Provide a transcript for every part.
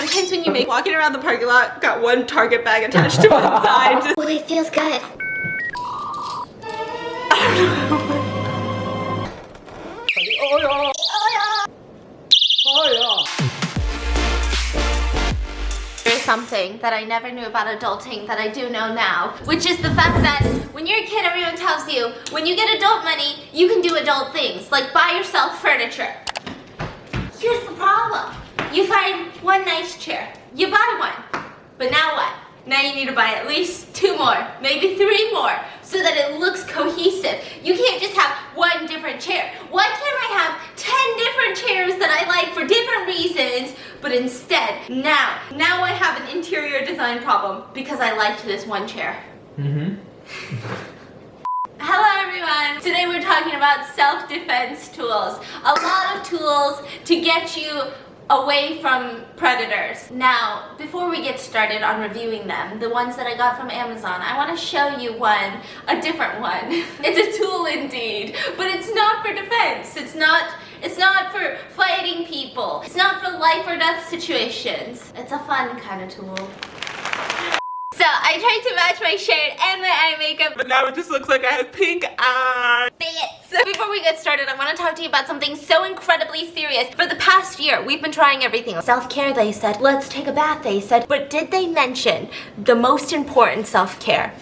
Sometimes when you make walking around the parking lot, got one Target bag attached to one side. Just... Well, it feels good. There's something that I never knew about adulting that I do know now, which is the fact that when you're a kid, everyone tells you when you get adult money, you can do adult things, like buy yourself furniture. Here's the problem. You find one nice chair, you buy one, but now what? Now you need to buy at least 2 more, maybe 3 more, so that it looks cohesive. You can't just have one different chair. Why can't I have 10 different chairs that I like for different reasons, but instead, now I have an interior design problem because I liked this one chair. Hello everyone! Today we're talking about self-defense tools. A lot of tools to get you away from predators. Now, before we get started on reviewing them, the ones that I got from Amazon, I want to show you one, a different one. It's a tool indeed, but it's not for defense. It's not for fighting people. It's not for life or death situations. It's a fun kind of tool. So I tried to match my shirt and my eye makeup, but now it just looks like I have pink eyes. So before we get started, I want to talk to you about something so incredibly serious. For the past year, we've been trying everything. Self-care, they said. Let's take a bath, they said. But did they mention the most important self-care?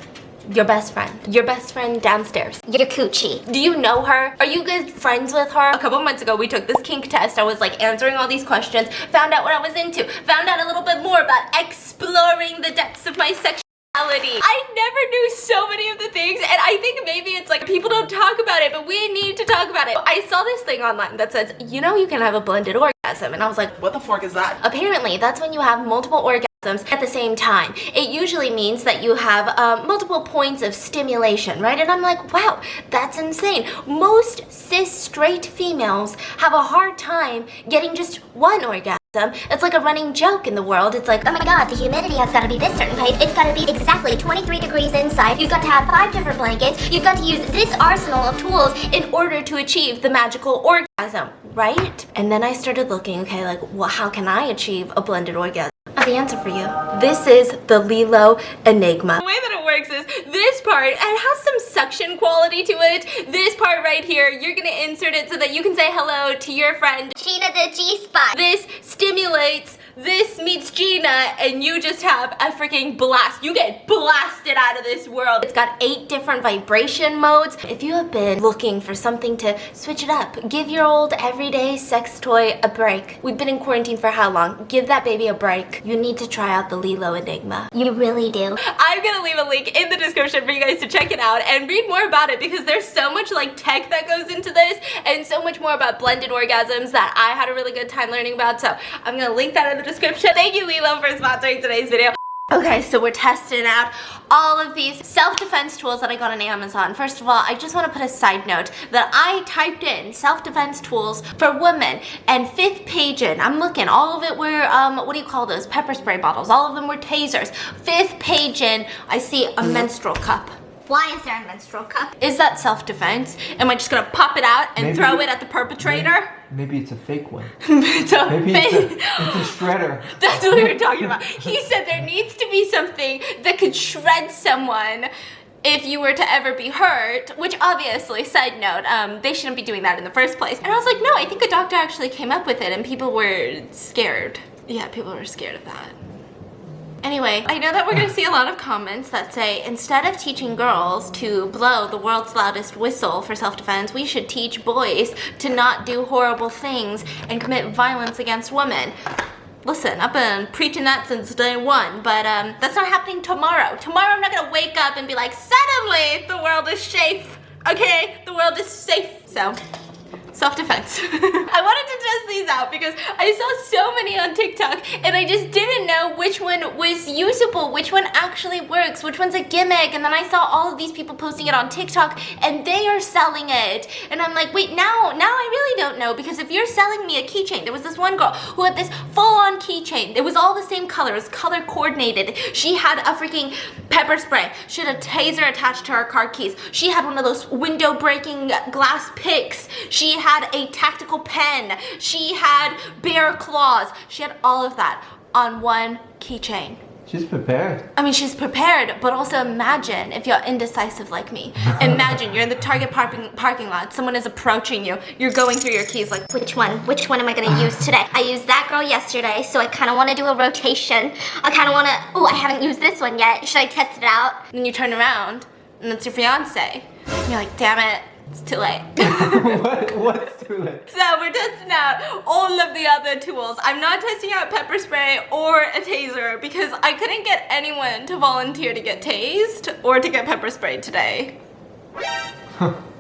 Your best friend. Your best friend downstairs. Your coochie. Do you know her? Are you good friends with her? A couple months ago, we took this kink test. I was like answering all these questions, found out what I was into, found out a little bit more about exploring the depths of my sexuality. I never knew so many of the things, and I think maybe it's like people don't talk about it, but we need to talk about it. I saw this thing online that says, you know, you can have a blended orgasm, and I was like, what the fork is that? Apparently, that's when you have multiple orgasms at the same time. It usually means that you have multiple points of stimulation, right? And I'm like, wow, that's insane. Most cis straight females have a hard time getting just one orgasm. It's like a running joke in the world. It's like, oh my god, the humidity has got to be this certain height. It's got to be exactly 23 degrees inside. You've got to have 5 different blankets. You've got to use this arsenal of tools in order to achieve the magical orgasm, right? And then I started looking, okay, like, well, how can I achieve a blended orgasm? I have the answer for you. This is the Lilo Enigma. The way that it works is this part, it has some suction quality to it. This part right here, you're gonna insert it so that you can say hello to your friend Gina the G-spot. This stimulates, this meets Gina, and you just have a freaking blast. You get blasted out of this world. It's got 8 different vibration modes. If you have been looking for something to switch it up, give your old everyday sex toy a break. We've been in quarantine for how long? Give that baby a break. You need to try out the Lilo Enigma. You really do. I'm gonna leave a link in the description for you guys to check it out and read more about it, because there's so much like tech that goes into this and so much more about blended orgasms that I had a really good time learning about. So I'm gonna link that in the description. Thank you, Lilo, for sponsoring today's video. Okay, so we're testing out all of these self-defense tools that I got on Amazon. First of all, I just want to put a side note that I typed in self-defense tools for women, and 5th page in, I'm looking, all of it were, what do you call those? Pepper spray bottles. All of them were tasers. 5th page in, I see a menstrual cup. Why is there a menstrual cup? Is that self-defense? Am I just gonna pop it out and throw it at the perpetrator? Maybe it's a fake one. It's a shredder. That's what we were talking about. He said there needs to be something that could shred someone if you were to ever be hurt, which obviously, side note, they shouldn't be doing that in the first place. And I was like, no, I think a doctor actually came up with it and people were scared. Yeah, people were scared of that. Anyway, I know that we're gonna see a lot of comments that say, instead of teaching girls to blow the world's loudest whistle for self-defense, we should teach boys to not do horrible things and commit violence against women. Listen, I've been preaching that since day 1, but that's not happening tomorrow. Tomorrow I'm not gonna wake up and be like, suddenly the world is safe, okay? The world is safe, so. Self-defense. I wanted to test these out because I saw so many on TikTok and I just didn't know which one was usable, which one actually works, which one's a gimmick. And then I saw all of these people posting it on TikTok and they are selling it. And I'm like, wait, now I really don't know, because if you're selling me a keychain, there was this one girl who had this full-on keychain. It was all the same color, it was color coordinated. She had a freaking pepper spray. She had a taser attached to her car keys. She had one of those window breaking glass picks. She had a tactical pen. She had bear claws. She had all of that. on one keychain. She's prepared. I mean, she's prepared, but also imagine if you're indecisive like me. Imagine you're in the Target parking lot. Someone is approaching you. You're going through your keys like, Which one am I gonna use today? I used that girl yesterday, so I kind of want to do a rotation. I kind of want to, oh, I haven't used this one yet. Should I test it out? then you turn around, and it's your fiance. And you're like, damn it, it's too late. What's too late? So we're testing out all of the other tools. I'm not testing out pepper spray or a taser because I couldn't get anyone to volunteer to get tased or to get pepper sprayed today.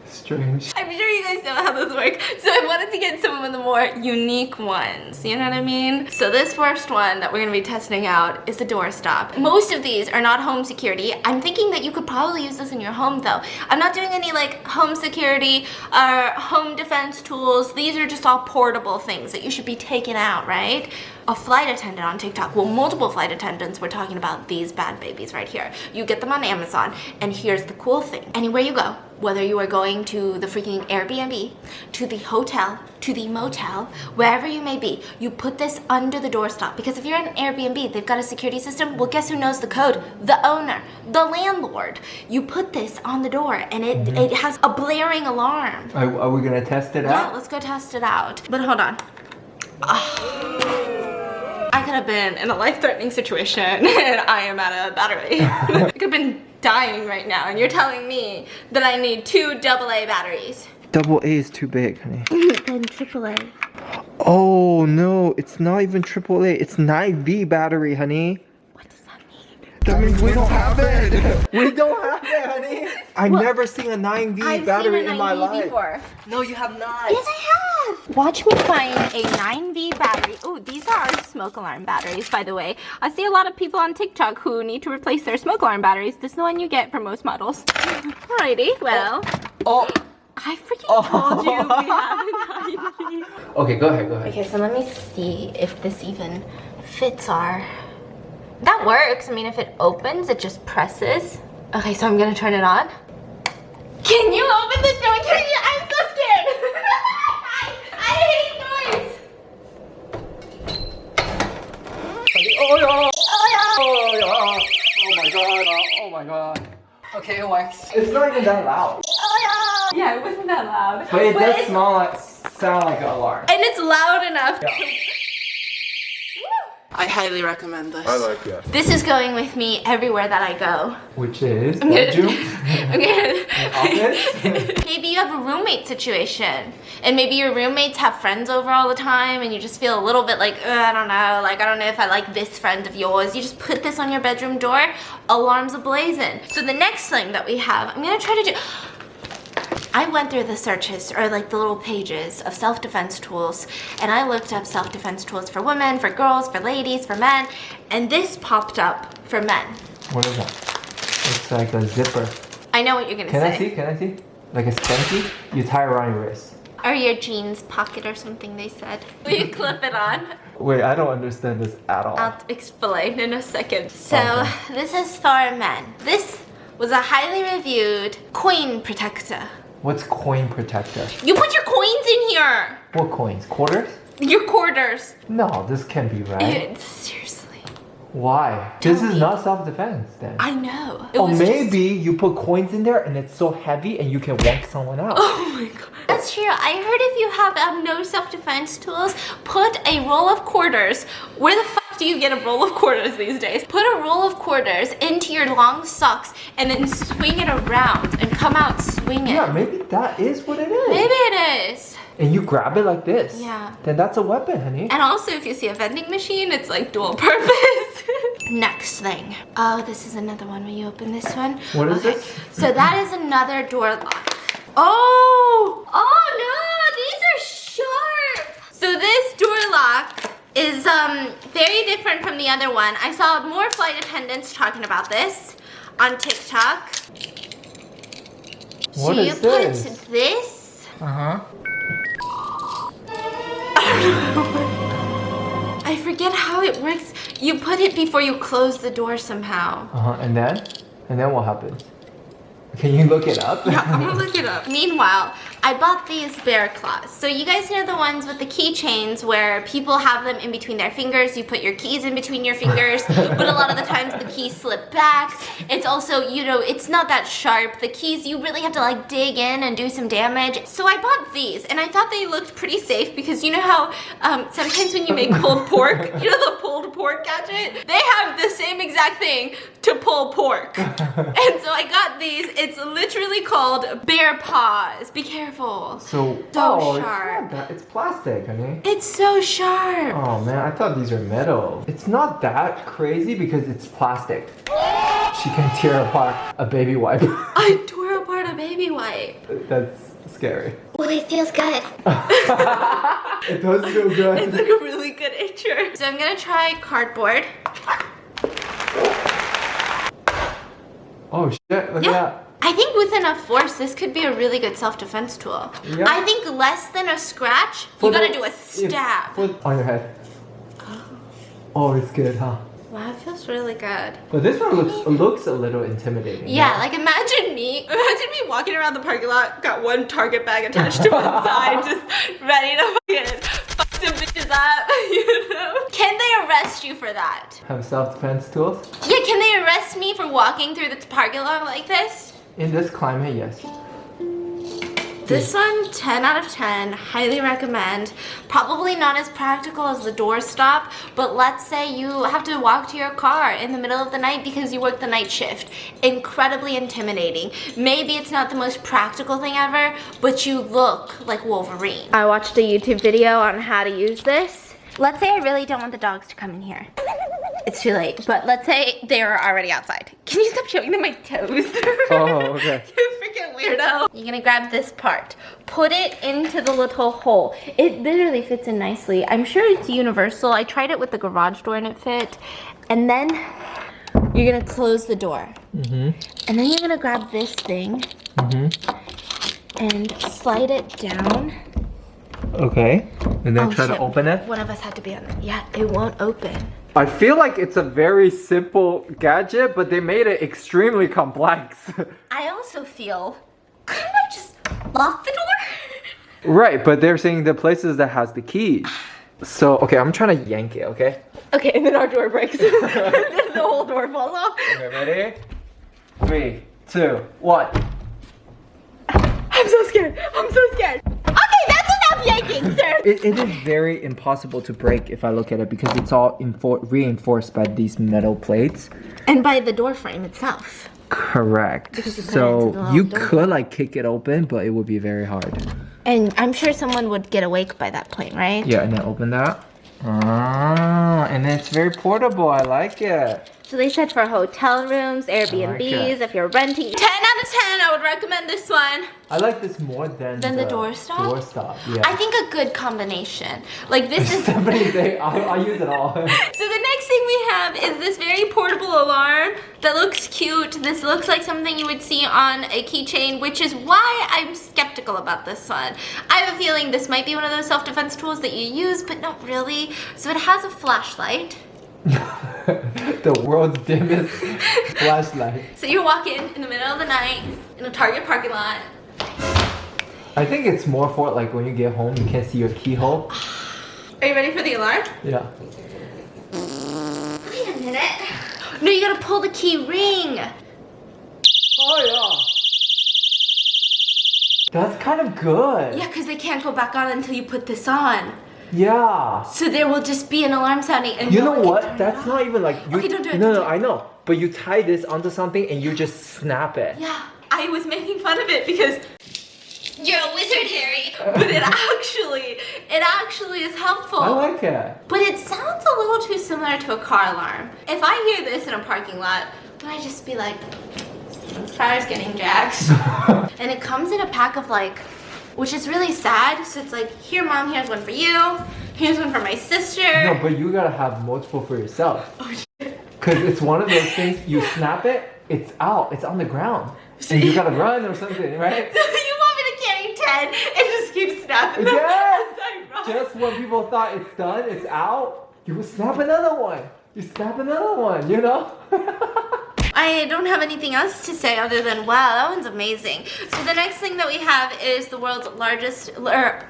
Strange. I'm sure you guys know how this works. So I wanted to get some of the more unique ones. You know what I mean? So this first one that we're gonna be testing out is the doorstop. Most of these are not home security. I'm thinking that you could probably use this in your home though. I'm not doing any like home security or home defense tools. These are just all portable things that you should be taking out, right? A flight attendant on TikTok, well, multiple flight attendants, we're talking about these bad babies right here. You get them on Amazon, and here's the cool thing. Anywhere you go, whether you are going to the freaking Airbnb, to the hotel, to the motel, wherever you may be, you put this under the doorstop. Because if you're at an Airbnb, they've got a security system. Well, guess who knows the code? The owner, the landlord. You put this on the door, and it has a blaring alarm. Are we gonna test it out? Yeah, let's go test it out. But hold on. I could have been in a life-threatening situation and I am at a battery. I could have been dying right now and you're telling me that I need 2 AA batteries. Double A is too big, honey. Then AAA. Oh no, it's not even AAA. It's 9V battery, honey. What does that mean? That means we don't have it. We don't have it, honey. I've never seen a 9V battery in my life. Before. No, you have not. Yes, I have. Watch me find a 9V battery. Oh, these are our smoke alarm batteries, by the way. I see a lot of people on TikTok who need to replace their smoke alarm batteries. This is the one you get for most models. Alrighty, well. Oh. I freaking told you we have a 9V. Okay, go ahead. Okay, so let me see if this even fits our... That works. I mean, if it opens, it just presses. Okay, so I'm gonna turn it on. Can you open the door? Can you? I'm so scared. I hate noise. Oh my god. Okay, it works. It's not even that loud. Yeah, it wasn't that loud. But it does sound like an alarm. And it's loud enough. Yeah. I highly recommend this. I like it. This is going with me everywhere that I go. Which is bedroom, office. Maybe you have a roommate situation, and maybe your roommates have friends over all the time, and you just feel a little bit like, I don't know if I like this friend of yours. You just put this on your bedroom door, alarms ablazing. So the next thing that we have, I'm gonna try to do. I went through the searches, or like the little pages of self-defense tools, and I looked up self-defense tools for women, for girls, for ladies, for men, and this popped up for men. What is that? It's like a zipper. I know what you're gonna say. Can I see? Like a spanky? You tie around your wrist. Or your jeans pocket or something, they said. Will you clip it on? Wait, I don't understand this at all. I'll explain in a second. So, this is for men. This was a highly reviewed coin protector. What's coin protector? You put your coins in here! What coins? Quarters? Your quarters. No, this can't be right. Seriously. Why? This is not self-defense then. I know. Or maybe you put coins in there and it's so heavy and you can whack someone out. Oh my god. That's true. I heard if you have no self-defense tools, put a roll of quarters. Where the fuck do you get a roll of quarters these days? Put a roll of quarters into your long socks and then swing it around and come out swinging. Yeah, maybe that is what it is. Maybe it is. And you grab it like this. Yeah. Then that's a weapon, honey. And also, if you see a vending machine, it's like dual purpose. Next thing. Oh, this is another one. Will you open this one? What is this? So that is another door lock. Oh! Oh no! These are sharp! So this door lock is very different from the other one. I saw more flight attendants talking about this on TikTok. What so is you this? put this. Uh-huh. I forget how it works. You put it before you close the door somehow. Uh-huh. And then what happens? Can you look it up? Yeah, I'm gonna look it up. Meanwhile, I bought these bear claws. So you guys know the ones with the keychains where people have them in between their fingers. You put your keys in between your fingers, but a lot of the times the keys slip back. It's also, you know, it's not that sharp. The keys, you really have to like dig in and do some damage. So I bought these and I thought they looked pretty safe because you know how sometimes when you make pulled pork, you know the pulled pork gadget? They have the same exact thing to pull pork. And so I got these. It's literally called bear paws. Be careful. So sharp. It's plastic, honey. It's so sharp. Oh man, I thought these are metal. It's not that crazy because it's plastic. She can tear apart a baby wipe. I tore apart a baby wipe. That's scary. Well, it feels good. It does feel good. It's like a really good itcher. So I'm gonna try cardboard. Oh shit, look at that. I think with enough force, this could be a really good self-defense tool. Yeah. I think less than a scratch, you gotta do a stab. On your head. Oh, it's good, huh? Wow, it feels really good. But this one looks a little intimidating. Yeah, like imagine me walking around the parking lot, got one Target bag attached to one side, just ready to fucking fuck some bitches up, you know? Can they arrest you for that? Have self-defense tools? Yeah, can they arrest me for walking through the parking lot like this? In this climate, yes. This one, 10 out of 10, highly recommend. Probably not as practical as the doorstop, but let's say you have to walk to your car in the middle of the night because you work the night shift. Incredibly intimidating. Maybe it's not the most practical thing ever, but you look like Wolverine. I watched a YouTube video on how to use this. Let's say I really don't want the dogs to come in here. It's too late, but let's say they're already outside. Can you stop showing them my toes? Oh, okay. You freaking weirdo. You're gonna grab this part, put it into the little hole. It literally fits in nicely. I'm sure it's universal. I tried it with the garage door and it fit. And then you're gonna close the door. And then you're gonna grab this thing and slide it down. Okay. And then try to shit. open it. One of us had to be on it. Yeah, it won't open. I feel like it's a very simple gadget, but they made it extremely complex. I also feel, couldn't I just lock the door? Right, but they're saying the places that has the keys. So, okay, I'm trying to yank it, okay? Okay, and then our door breaks. And then the whole door falls off. Okay, ready? 3, 2, 1. I'm so scared. I'm so scared. Okay, that's enough yanking, sir. It is very impossible to break if I look at it because it's all reinforced by these metal plates. And by the door frame itself. Correct. Because you put it into the So little you door. could like kick it open, but it would be very hard. And I'm sure someone would get awake by that point, right? Yeah, and then open that. Ah, and it's very portable. I like it. So they said for hotel rooms, Airbnbs, if you're renting. 10 out of 10, I would recommend this one. I like this more than the doorstop? Doorstop, yeah. I think a good combination. Like this is... Somebody say, I'll use it all. So the next thing we have is this very portable alarm that looks cute. This looks like something you would see on a keychain, which is why I'm skeptical about this one. I have a feeling this might be one of those self-defense tools that you use, but not really. So it has a flashlight. The world's dimmest flashlight. So you're walking in the middle of the night in a Target parking lot. I think it's more for like when you get home, you can't see your keyhole. Are you ready for the alarm? Yeah. Wait a minute. No, you gotta pull the key ring. Oh yeah. That's kind of good. Yeah, because they can't go back on until you put this on. Yeah. So there will just be an alarm sounding and You no know one can what? turn it That's off. not even like you. Okay, don't do it, No, don't no, do it. I know. But you tie this onto something and you just snap it. Yeah, I was making fun of it because you're a wizard, Harry. But it actually is helpful. I like it. But it sounds a little too similar to a car alarm. If I hear this in a parking lot, would I just be like, this car's getting jacked? And it comes in a pack of like, which is really sad. So it's like, here mom, here's one for you. Here's one for my sister. No, but you gotta have multiple for yourself. Oh shit. Cause it's one of those things, you snap it, it's out, it's on the ground. And you gotta run or something, right? So you want me to carry 10 and just keep snapping them Yes! as I run? Just when people thought it's done, it's out, you snap another one. You snap another one, you know? I don't have anything else to say other than, wow, that one's amazing. So the next thing that we have is the world's loudest. I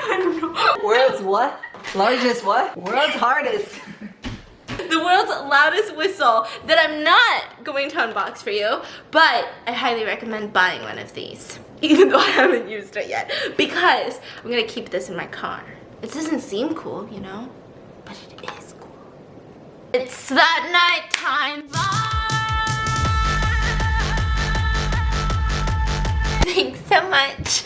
don't know. World's what? Largest what? World's hardest. The world's loudest whistle that I'm not going to unbox for you, but I highly recommend buying one of these, even though I haven't used it yet, because I'm gonna keep this in my car. It doesn't seem cool, you know, but it is cool. It's that nighttime vibe. Thanks so much.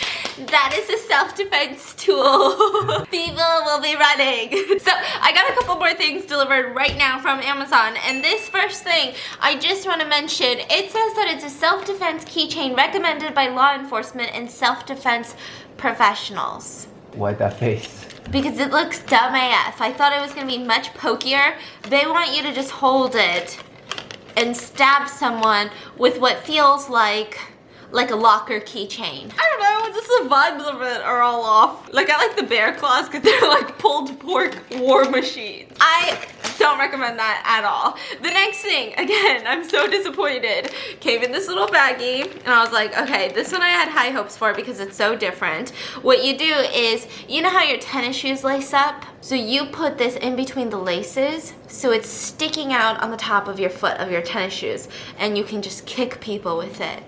That is a self-defense tool. People will be running. So I got a couple more things delivered right now from Amazon. And this first thing, I just want to mention, it says that it's a self-defense keychain recommended by law enforcement and self-defense professionals. Why that face? Because it looks dumb AF. I thought it was going to be much pokier. They want you to just hold it and stab someone with what feels like a locker keychain. I don't know, just the vibes of it are all off. Like, I like the bear claws because they're like pulled pork war machines. I don't recommend that at all. The next thing, again, I'm so disappointed, came in this little baggie, and I was like, okay, this one I had high hopes for because it's so different. What you do is, you know how your tennis shoes lace up? So you put this in between the laces, so it's sticking out on the top of your foot of your tennis shoes, and you can just kick people with it.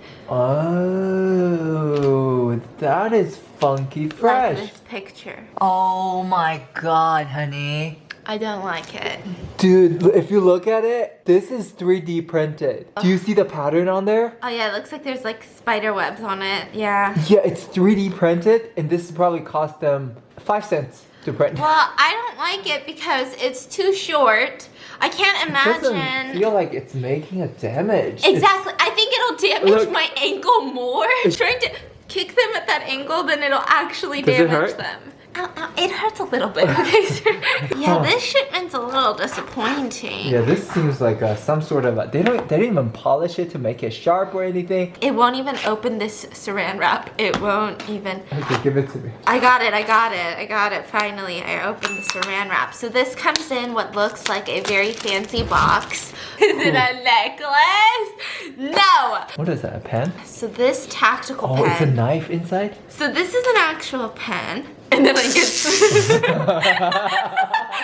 Oh, that is funky fresh. Like this picture. Oh my god, honey. I don't like it. Dude, if you look at it, this is 3D printed. Do you see the pattern on there? Oh yeah, it looks like there's like spider webs on it. Yeah. Yeah, it's 3D printed, and this probably cost them 5 cents to print. Well, I don't like it because it's too short. I can't It doesn't imagine. feel like it's making a damage. Exactly. I think it'll damage Look. my ankle more. Trying to kick them at that angle, then it'll actually Does it damage hurt? them. Ow, ow, it hurts a little bit. Okay, sir. Yeah, this shipment's a little disappointing. Yeah, this seems like some sort of they didn't even polish it to make it sharp or anything. It won't even open this saran wrap. It won't even. Okay, give it to me. I got it finally. I opened the saran wrap. So this comes in what looks like a very fancy box. Is it a necklace? No! What is that, a pen? So this tactical Oh, it's a pen. knife inside? So this is an actual pen. And then I get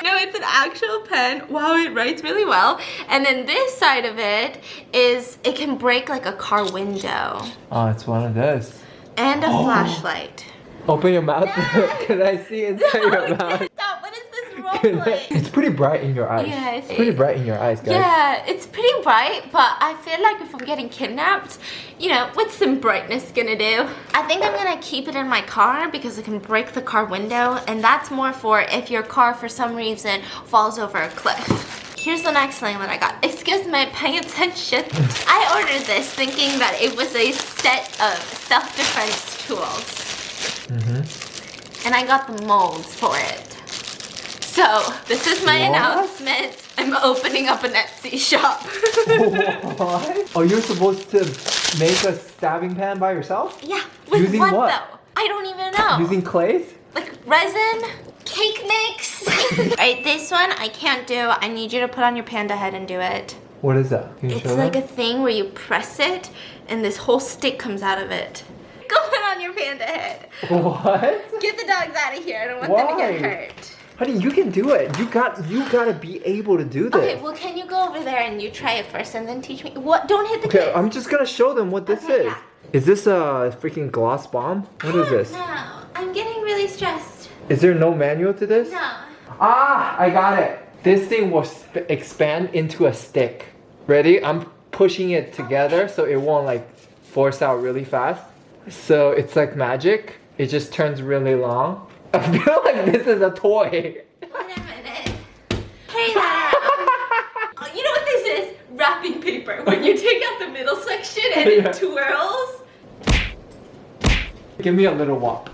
No, it's an actual pen. Wow, it writes really well. And then this side of it is, it can break like a car window. Oh, it's one of those. And a flashlight. Open your mouth. Can I see inside your mouth? Stop, what is this roleplay? It's pretty bright in your eyes. Yeah, it's pretty bright in your eyes, guys. Yeah, it's pretty bright, but I feel like if I'm getting kidnapped, you know, what's some brightness gonna do? I think I'm gonna keep it in my car because it can break the car window, and that's more for if your car for some reason falls over a cliff. Here's the next thing that I got. Excuse me, pay attention. I ordered this thinking that it was a set of self-defense tools. And I got the molds for it. So, this is my What? announcement. I'm opening up an Etsy shop. What? Oh, you're supposed to make a stabbing pan by yourself? Yeah, with Using what, what? though? I don't even know. Using clays? Like resin, cake mix. Alright, this one I can't do. I need you to put on your panda head and do it. What is that? Can you It's show like them? a thing where you press it and this whole stick comes out of it. Go put on your panda head. What? Get the dogs out of here. I don't want them to get Why? hurt. Honey, you can do it. You gotta be able to do this. Okay, well, can you go over there and you try it first and then teach me? What? Don't hit the Okay, kids. I'm just gonna show them what this Okay, is. yeah. Is this a freaking gloss bomb? What is this? No, I'm getting really stressed. Is there no manual to this? No. Ah, I got it. This thing will expand into a stick. Ready? I'm pushing it together so it won't like force out really fast. So it's like magic. It just turns really long. I feel like this is a toy. Wait a minute. Hey there. Oh, you know what this is? Wrapping paper. When you take out the middle section and Yeah. it twirls. Give me a little whop.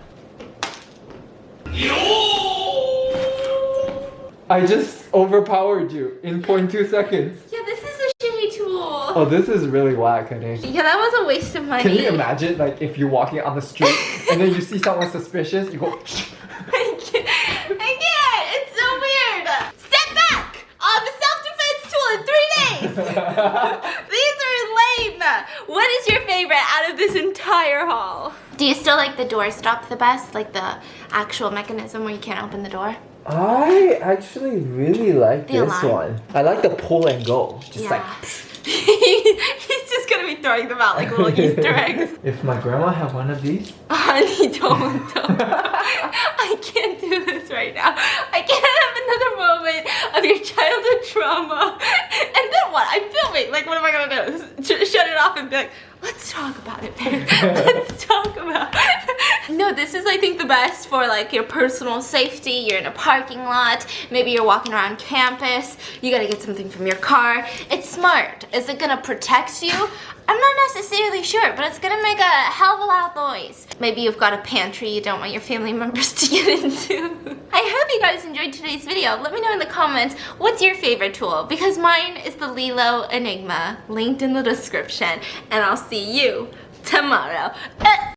I just overpowered you in 0.2 seconds. Yeah, this is a shitty tool. Oh, this is really whack, honey. Yeah, that was a waste of money. Can you imagine, like, if you're walking on the street and then you see someone suspicious, you go. I can't. It's so weird. Step back. I have a self-defense tool in 3 These are lame. What is your favorite out of this entire haul? Do you still like the door stop the best? Like the actual mechanism where you can't open the door? I actually really like The this alarm. one. I like the pull and go. Just like. He's just gonna be throwing them out like little Easter eggs. If my grandma had one of these. Honey, don't. I can't do this right now. I can't have another moment of your childhood trauma. And then what? I'm filming. Like, what am I gonna do? Shut it off and be like, let's talk about it, babe. Let's talk about it. No, this is, I think, the best for like your personal safety. You're in a parking lot. Maybe you're walking around campus. You gotta get something from your car. It's smart. Is it gonna protect you? I'm not necessarily sure, but it's gonna make a hell of a loud noise. Maybe you've got a pantry you don't want your family members to get into. I hope you guys enjoyed today's video. Let me know in the comments, what's your favorite tool? Because mine is the Lilo Enigma, linked in the description. And I'll see you tomorrow.